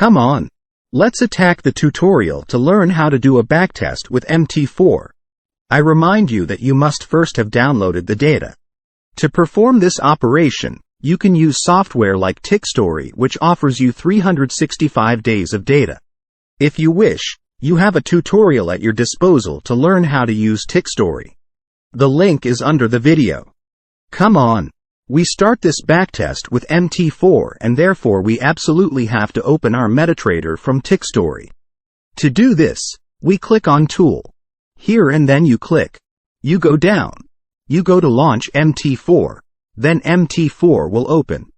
Come on. Let's attack the tutorial to learn how to do a backtest with mt4. I remind you that you must first have downloaded the data. To perform this operation, you can use software like TickStory, which offers you 365 days of data. If you wish, you have a tutorial at your disposal to learn how to use TickStory. The link is under the video. Come on. We start this backtest with mt4, and therefore we absolutely have to open our MetaTrader from TickStory. To do this, we click on Tool. Here and then you click. You go down. You go to Launch mt4. Then mt4 will open.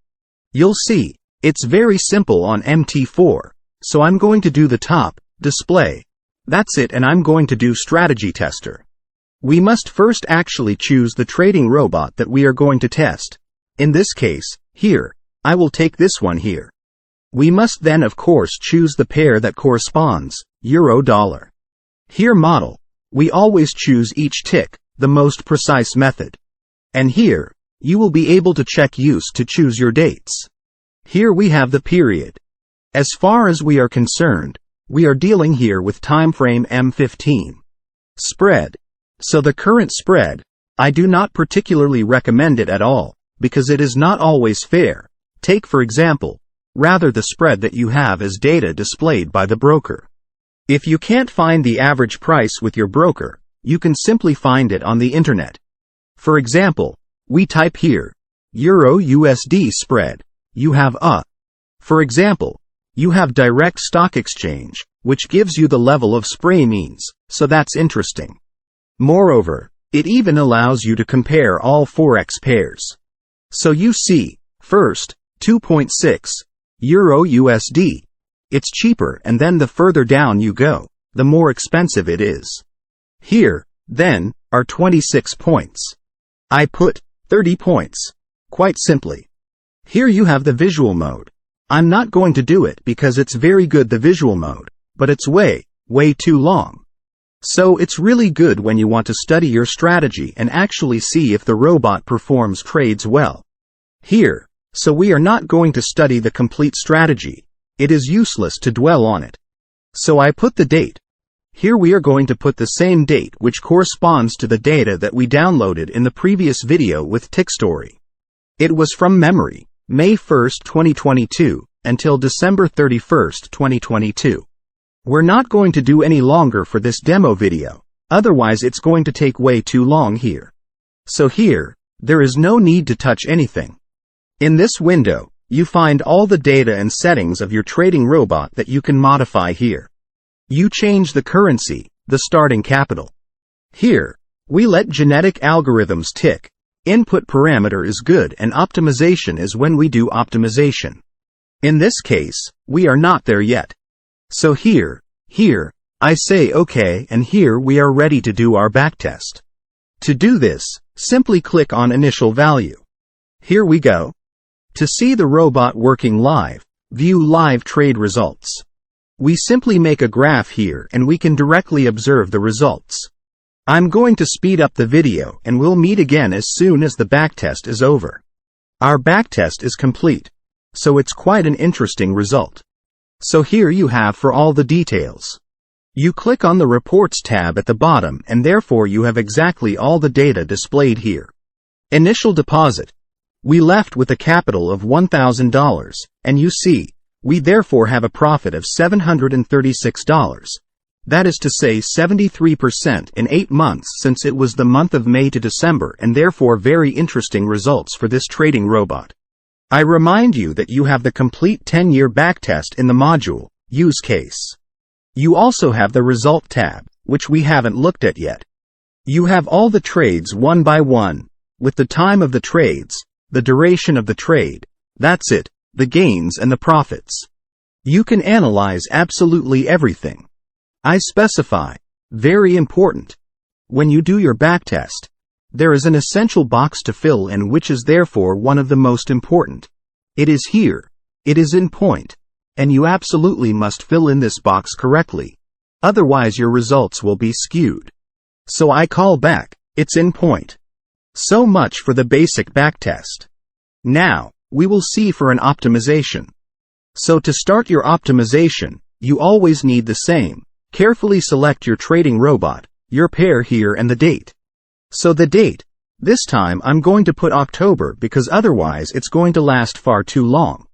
You'll see, it's very simple on mt4, so I'm going to do the top, Display. That's it, and I'm going to do Strategy Tester. We must first actually choose the trading robot that we are going to test. In this case, here, I will take this one here. We must then of course choose the pair that corresponds, euro-dollar. Here model, we always choose each tick, the most precise method. And here, you will be able to check use to choose your dates. Here we have the period. As far as we are concerned, we are dealing here with time frame M15. Spread. So the current spread, I do not particularly recommend it at all, because it is not always fair. Take for example, rather the spread that you have as data displayed by the broker. If you can't find the average price with your broker, you can simply find it on the internet. For example, we type here, Euro-USD spread. You have For example, you have direct stock exchange, which gives you the level of spray means, so that's interesting. Moreover, it even allows you to compare all forex pairs. So you see, first, 2.6, Euro-USD. It's cheaper, and then the further down you go, the more expensive it is. Here, then, are 26 points. I put 30 points. Quite simply. Here you have the visual mode. I'm not going to do it because it's very good, the visual mode, but it's way too long. So it's really good when you want to study your strategy and actually see if the robot performs trades well. Here, so we are not going to study the complete strategy. It is useless to dwell on it. So I put the date. Here we are going to put the same date which corresponds to the data that we downloaded in the previous video with TickStory. It was from memory, May 1st, 2022, until December 31st, 2022. We're not going to do any longer for this demo video, otherwise it's going to take way too long here. So here, there is no need to touch anything. In this window, you find all the data and settings of your trading robot that you can modify here. You change the currency, the starting capital. Here, we let genetic algorithms tick. Input parameter is good and optimization is when we do optimization. In this case, we are not there yet. So here, I say OK, and here we are ready to do our backtest. To do this, simply click on Initial Value. Here we go. To see the robot working live, view live trade results. We simply make a graph here and we can directly observe the results. I'm going to speed up the video and we'll meet again as soon as the backtest is over. Our backtest is complete. So it's quite an interesting result. So here you have for all the details. You click on the Reports tab at the bottom and therefore you have exactly all the data displayed here. Initial deposit. We left with a capital of $1,000, and you see, we therefore have a profit of $736. That is to say 73% in 8 months since it was the month of May to December, and therefore very interesting results for this trading robot. I remind you that you have the complete 10-year backtest in the module, Use Case. You also have the Result tab, which we haven't looked at yet. You have all the trades one by one, with the time of the trades, the duration of the trade, that's it, the gains and the profits. You can analyze absolutely everything. I specify, very important. When you do your backtest, there is an essential box to fill in which is therefore one of the most important. It is here. It is in point. And you absolutely must fill in this box correctly. Otherwise your results will be skewed. So I call back, it's in point. So much for the basic backtest. Now, we will see for an optimization. So to start your optimization, you always need the same. Carefully select your trading robot, your pair here and the date. So the date. This time I'm going to put October because otherwise it's going to last far too long.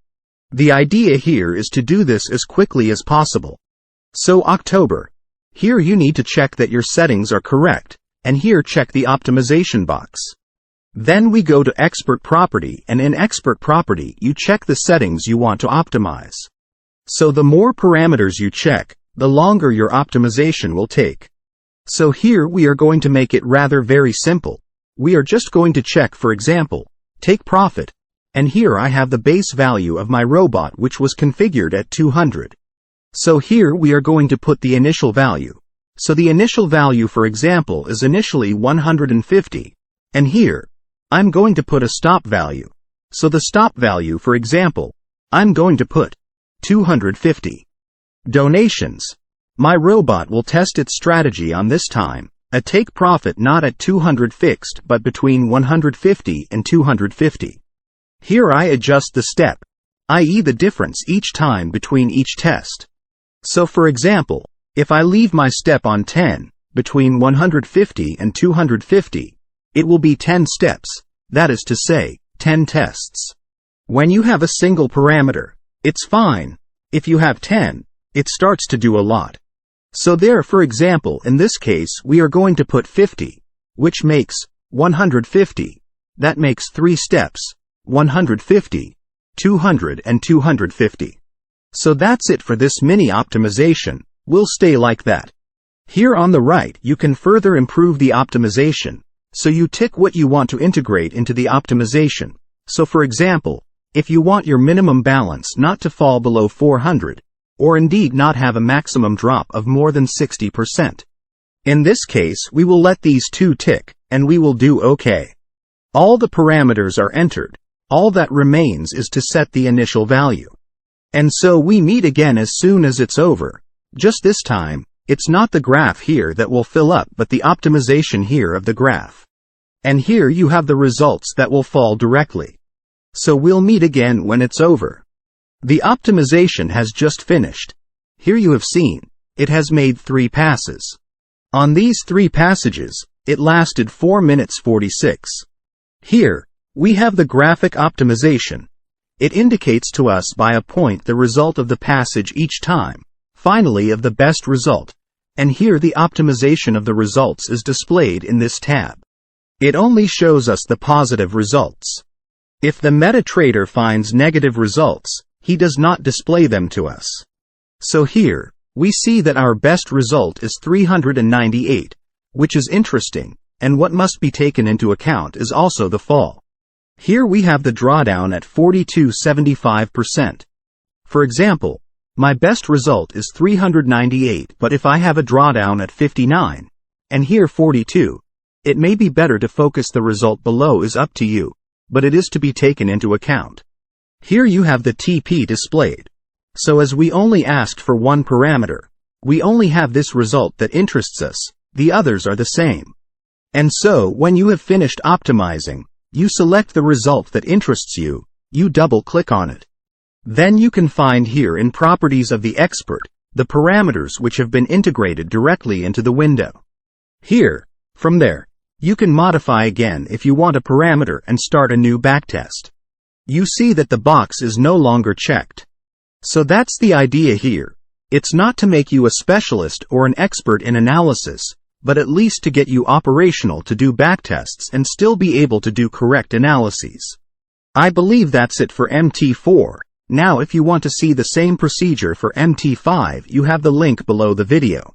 The idea here is to do this as quickly as possible. So October. Here you need to check that your settings are correct, and here check the optimization box. Then we go to Expert Property, and in Expert Property you check the settings you want to optimize. So the more parameters you check, the longer your optimization will take. So here we are going to make it rather very simple. We are just going to check, for example, take profit. And here I have the base value of my robot which was configured at 200. So here we are going to put the initial value. So the initial value, for example, is initially 150. And here, I'm going to put a stop value. So the stop value, for example, I'm going to put 250. Donations. My robot will test its strategy on this time, a take profit not at 200 fixed but between 150 and 250. Here I adjust the step, i.e. the difference each time between each test. So for example, if I leave my step on 10, between 150 and 250, it will be 10 steps, that is to say, 10 tests. When you have a single parameter, it's fine. If you have 10, it starts to do a lot. So there, for example, in this case we are going to put 50, which makes 150. That makes 3 steps, 150, 200 and 250. So that's it for this mini optimization. We'll stay like that. Here on the right you can further improve the optimization. So you tick what you want to integrate into the optimization. So for example, if you want your minimum balance not to fall below 400, or indeed not have a maximum drop of more than 60%. In this case we will let these two tick, and we will do OK. All the parameters are entered. All that remains is to set the initial value. And so we meet again as soon as it's over. Just this time, it's not the graph here that will fill up but the optimization here of the graph. And here you have the results that will fall directly. So we'll meet again when it's over. The optimization has just finished. Here you have seen, it has made 3 passes. On these 3 passages, it lasted 4 minutes 46. Here, we have the graphic optimization. It indicates to us by a point the result of the passage each time, finally of the best result. And here the optimization of the results is displayed in this tab. It only shows us the positive results. If the MetaTrader finds negative results, he does not display them to us. So here, we see that our best result is 398, which is interesting, and what must be taken into account is also the fall. Here we have the drawdown at 42.75%. For example, my best result is 398, but if I have a drawdown at 59, and here 42, it may be better to focus the result below is up to you, but it is to be taken into account. Here you have the TP displayed. So as we only asked for one parameter, we only have this result that interests us, the others are the same. And so when you have finished optimizing, you select the result that interests you, you double-click on it. Then you can find here in Properties of the Expert, the parameters which have been integrated directly into the window. Here, from there, you can modify again if you want a parameter and start a new backtest. You see that the box is no longer checked. So that's the idea here. It's not to make you a specialist or an expert in analysis, but at least to get you operational to do backtests and still be able to do correct analyses. I believe that's it for MT4. Now if you want to see the same procedure for MT5, you have the link below the video.